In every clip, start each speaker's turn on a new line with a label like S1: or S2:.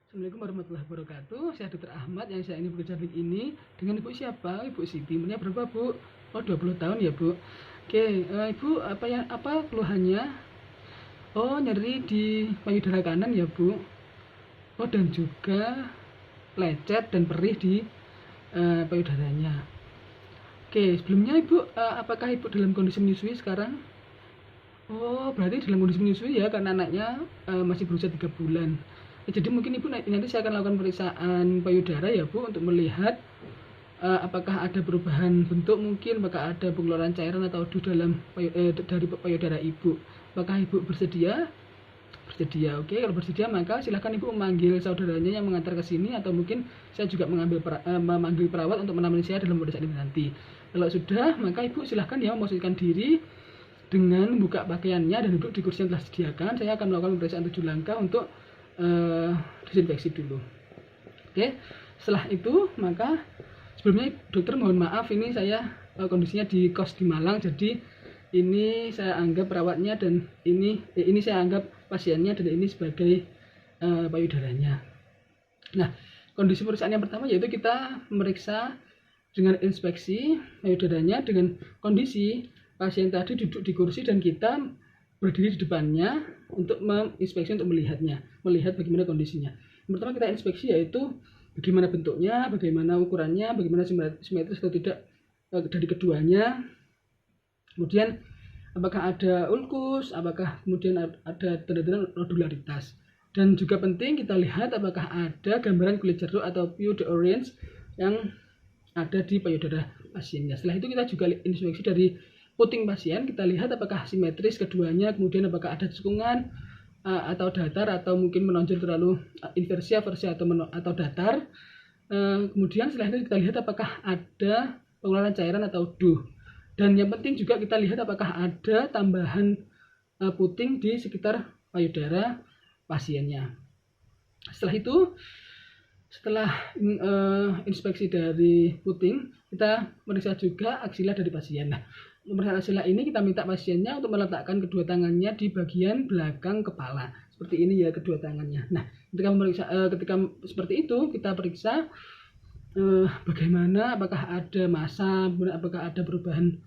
S1: Assalamualaikum warahmatullahi wabarakatuh. Saya Dr. Ahmad yang saya ini bekerja di ini dengan Ibu siapa? Ibu Siti. Umurnya berapa, Bu? Oh, 20 tahun ya, Bu. Oke, Ibu apa keluhannya? Oh, nyeri di payudara kanan ya, Bu. Oh, dan juga lecet dan perih di payudaranya. Oke, sebelumnya Ibu apakah Ibu dalam kondisi menyusui sekarang? Oh, berarti dalam kondisi menyusui ya karena anaknya masih berusia 3 bulan. Jadi mungkin Ibu nanti saya akan lakukan pemeriksaan payudara ya, Bu, untuk melihat apakah ada perubahan bentuk, mungkin apakah ada pengeluaran cairan atau debu dari payudara Ibu. Apakah Ibu bersedia? Bersedia. Oke, kalau bersedia maka silakan Ibu memanggil saudaranya yang mengantar ke sini, atau mungkin saya juga memanggil perawat untuk menemani saya dalam pemeriksaan ini nanti. Kalau sudah, maka Ibu silahkan ya memposisikan diri dengan membuka pakaiannya dan duduk di kursi yang telah disediakan. Saya akan melakukan pemeriksaan 7 langkah untuk disinfeksi dulu. Oke, setelah itu maka sebelumnya dokter mohon maaf, ini saya kondisinya di kos di Malang, jadi ini saya anggap perawatnya dan ini saya anggap pasiennya dan ini sebagai payudaranya. Nah, kondisi pemeriksaan yang pertama yaitu kita memeriksa dengan inspeksi payudaranya dengan kondisi pasien tadi duduk di kursi dan kita berdiri di depannya untuk menginspeksi, untuk melihat bagaimana kondisinya. Yang pertama kita inspeksi yaitu bagaimana bentuknya, bagaimana ukurannya, bagaimana simetris atau tidak dari keduanya. Kemudian apakah ada ulkus, apakah kemudian ada tanda-tanda nodularitas. Dan juga penting kita lihat apakah ada gambaran kulit jeruk atau pure orange yang ada di payudara pasiennya. Setelah itu kita juga inspeksi dari puting pasien, kita lihat apakah simetris keduanya, kemudian apakah ada cekungan atau datar, atau mungkin menonjol terlalu inversi atau datar. Kemudian setelah itu kita lihat apakah ada pengeluaran cairan atau DUH. Dan yang penting juga kita lihat apakah ada tambahan puting di sekitar payudara pasiennya. Setelah itu, setelah inspeksi dari puting, kita meriksa juga aksila dari pasien. Nah, pemeriksaan aksila ini kita minta pasiennya untuk meletakkan kedua tangannya di bagian belakang kepala, seperti ini ya kedua tangannya. Nah, ketika seperti itu kita periksa bagaimana, apakah ada massa, apakah ada perubahan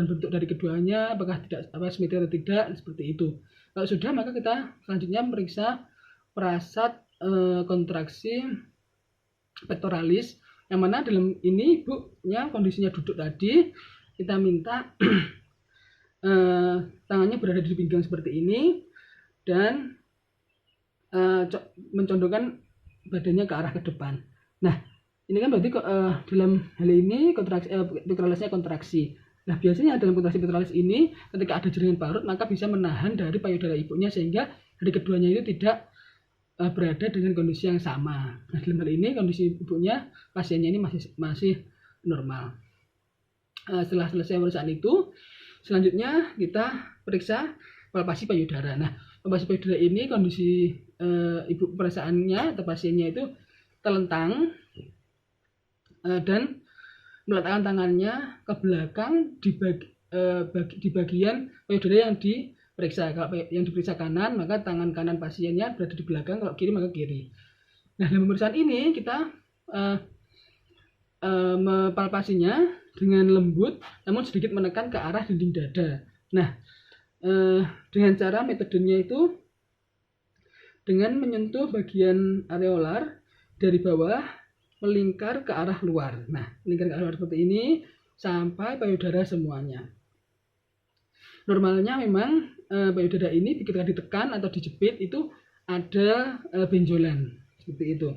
S1: bentuk dari keduanya, apakah tidak simetri atau tidak, seperti itu. Kalau sudah, maka kita selanjutnya meriksa perasat kontraksi pectoralis, yang mana dalam ini ibunya kondisinya duduk tadi, kita minta tangannya berada di pinggang seperti ini dan mencondongkan badannya ke arah ke depan. Nah, ini kan berarti dalam hal ini pectoralisnya kontraksi. Nah, biasanya dalam kontraksi pectoralis ini ketika ada jaringan parut maka bisa menahan dari payudara ibunya sehingga dari keduanya itu tidak berada dengan kondisi yang sama. Nah, dalam hal ini kondisi ibunya, pasiennya ini masih normal. Setelah selesai pemeriksaan itu, selanjutnya kita periksa palpasi payudara. Nah, palpasi payudara ini kondisi ibu pemeriksaannya atau pasiennya itu telentang dan meletakkan tangannya ke belakang di bagian payudara yang diperiksa. Kalau yang diperiksa kanan, maka tangan kanan pasiennya berada di belakang, kalau kiri maka kiri. Nah, dalam pemeriksaan ini kita mempalpasinya dengan lembut namun sedikit menekan ke arah dinding dada. Nah, dengan cara metodenya itu dengan menyentuh bagian areolar dari bawah melingkar ke arah luar. Nah, melingkar ke arah luar seperti ini sampai payudara semuanya. Normalnya memang payudara ini ketika ditekan atau dijepit itu ada benjolan seperti itu.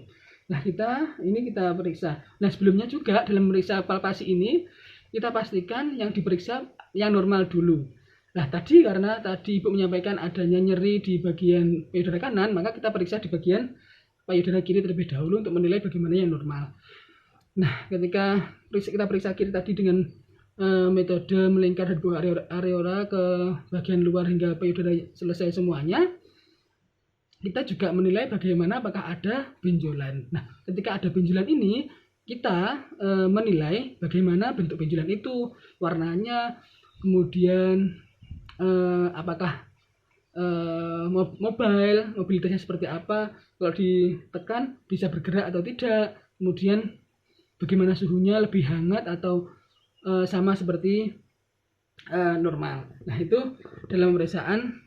S1: Nah, kita periksa. Nah, sebelumnya juga dalam memeriksa palpasi ini kita pastikan yang diperiksa yang normal dulu. Nah, karena tadi Ibu menyampaikan adanya nyeri di bagian payudara kanan, maka kita periksa di bagian payudara kiri terlebih dahulu untuk menilai bagaimana yang normal. Nah, ketika kita periksa kiri tadi dengan metode melingkar dari bawah areola ke bagian luar hingga payudara selesai semuanya, kita juga menilai bagaimana apakah ada benjolan. Nah, ketika ada benjolan ini, kita menilai bagaimana bentuk benjolan itu, warnanya, kemudian apakah mobilitasnya seperti apa, kalau ditekan bisa bergerak atau tidak, kemudian bagaimana suhunya, lebih hangat atau sama seperti normal. Nah, itu dalam pemeriksaan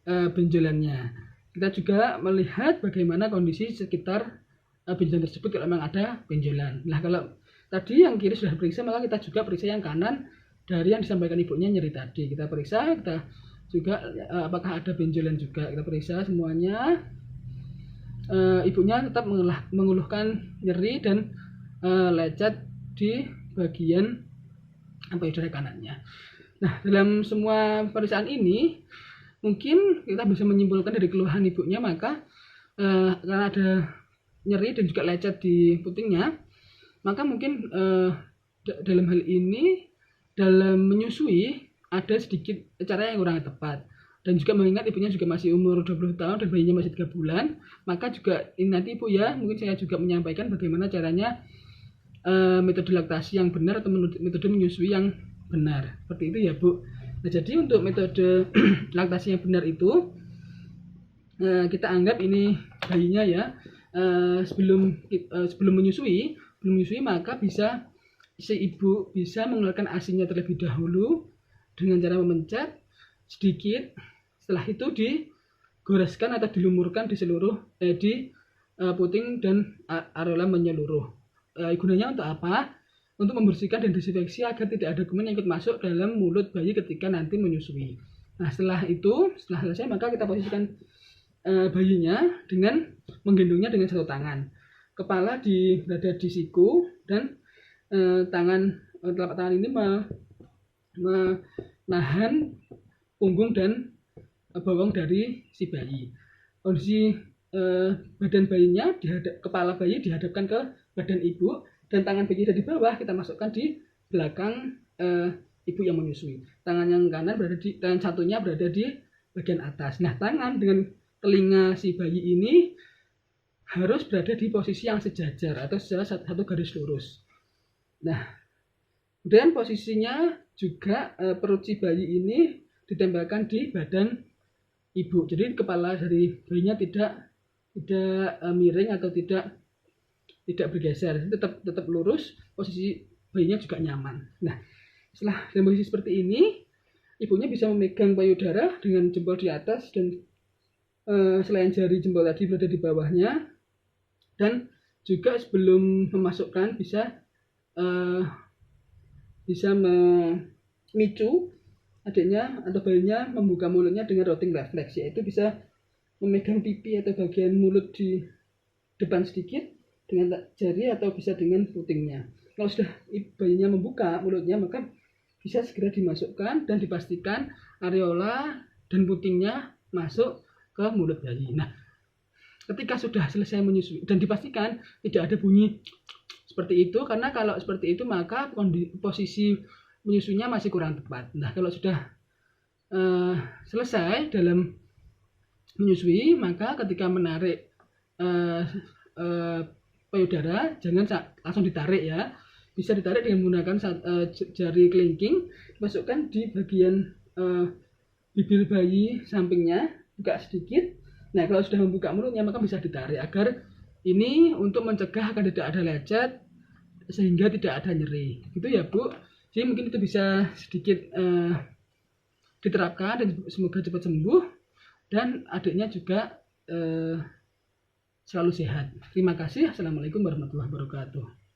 S1: benjolannya. Kita juga melihat bagaimana kondisi sekitar benjolan tersebut kalau memang ada benjolan. Nah, kalau tadi yang kiri sudah periksa, maka kita juga periksa yang kanan dari yang disampaikan ibunya nyeri tadi. Kita periksa, kita juga apakah ada benjolan juga, kita periksa semuanya. Ibunya tetap mengeluhkan nyeri dan lecet di bagian payudara kanannya. Nah, dalam semua pemeriksaan ini mungkin kita bisa menyimpulkan dari keluhan ibunya, maka karena ada nyeri dan juga lecet di putingnya, maka mungkin dalam hal ini dalam menyusui ada sedikit cara yang kurang tepat. Dan juga mengingat ibunya juga masih umur 20 tahun dan bayinya masih 3 bulan, maka juga ini nanti ibu ya, mungkin saya juga menyampaikan bagaimana caranya metode laktasi yang benar atau metode menyusui yang benar, seperti itu ya Bu. Nah, jadi untuk metode laktasi yang benar itu kita anggap ini bayinya ya, sebelum menyusui maka bisa si ibu bisa mengeluarkan ASI-nya terlebih dahulu dengan cara memencet sedikit, setelah itu digoreskan atau dilumurkan di seluruh di puting dan areola menyeluruh. Gunanya untuk apa? Untuk membersihkan dan desinfeksi agar tidak ada kuman yang ikut masuk dalam mulut bayi ketika nanti menyusui. Nah, setelah selesai, maka kita posisikan bayinya dengan menggendongnya dengan satu tangan. Kepala berada di siku dan telapak tangan ini menahan punggung dan bawang dari si bayi. Kondisi badan bayinya, kepala bayi dihadapkan ke badan ibu, dan tangan bayi dari bawah kita masukkan di belakang ibu yang menyusui. Tangan yang kanan tangan satunya berada di bagian atas. Nah, tangan dengan telinga si bayi ini harus berada di posisi yang sejajar atau secara satu garis lurus. Nah, dan posisinya juga perut si bayi ini ditempelkan di badan ibu. Jadi kepala dari bayinya tidak miring atau tidak bergeser, tetap lurus, posisi bayinya juga nyaman. Nah, setelah dalam posisi seperti ini, ibunya bisa memegang payudara dengan jempol di atas dan selain jari jempol tadi berada di bawahnya, dan juga sebelum memasukkan bisa memicu adiknya atau bayinya membuka mulutnya dengan rotting reflex, yaitu bisa memegang pipi atau bagian mulut di depan sedikit dengan jari atau bisa dengan putingnya. Kalau sudah bayinya membuka mulutnya, maka bisa segera dimasukkan dan dipastikan areola dan putingnya masuk ke mulut bayi. Nah, ketika sudah selesai menyusui dan dipastikan tidak ada bunyi seperti itu, karena kalau seperti itu maka posisi menyusunya masih kurang tepat. Nah, kalau sudah selesai dalam menyusui, maka ketika menarik payudara jangan langsung ditarik ya, bisa ditarik dengan menggunakan jari kelingking, masukkan di bagian bibir bayi sampingnya, buka sedikit. Nah, kalau sudah membuka mulutnya maka bisa ditarik, agar ini untuk mencegah agar tidak ada lecet sehingga tidak ada nyeri. Gitu ya Bu. Jadi mungkin itu bisa sedikit diterapkan dan semoga cepat sembuh dan adiknya juga selalu sehat. Terima kasih. Assalamualaikum warahmatullahi wabarakatuh.